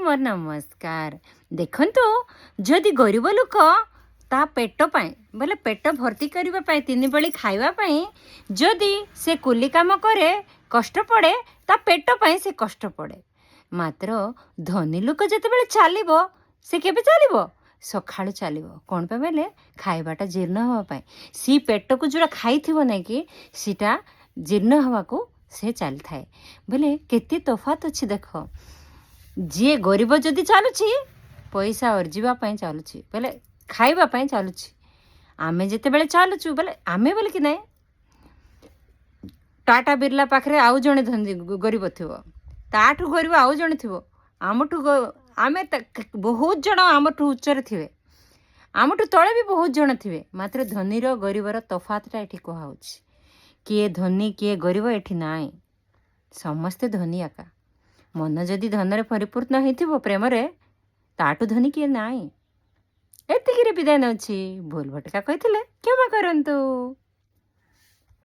मोर नमस्कार। देखंतु जदि गरीब लोक ता पेट पाए बोले पेट भर्ती करबा पाए तीन बेली खाइबा पाए जदि से कुली काम करे कष्ट पड़े ता पेट पाए से कष्ट पड़े। मात्र धनी लोक जेतेबेले चलिबो से केबे चलिबो सखाळु चलिबो कोन पे बेले खाइबाटा जीर्ण हवा पाए सी पेट को जोरा खाइथिबो नै कि सीटा जीर्ण हवा को से चली थाए बोले केते तफात अछि देख जी गरीब जदि चलुछि पैसा अर्जिबा पई चलुछि बोले खाइबा पई चलुछि आमे जेतेबेले चलुछु बोले आमे बोले कि नै टाटा बिरला पाखरे आउ जणे धनी गरीब थिबो ताठु गरीब आउ जणे थिबो आमठु आमे बहुत जण आमठु उच्चरे थिबे आमठु तळे भी बहुत जण थिबे मात्र धनीर गरीबर तफातटा एठी कहाउछि किए धनी किए गरीब एठी नाय समस्ते धनी आका मन जदि धनरे परिपूर्ण होइथिबो प्रेमरे ताठु धनी किए नाय एतिकिरे विदाय नउछि भूल भटका कहिथिले क्षमा करंतु।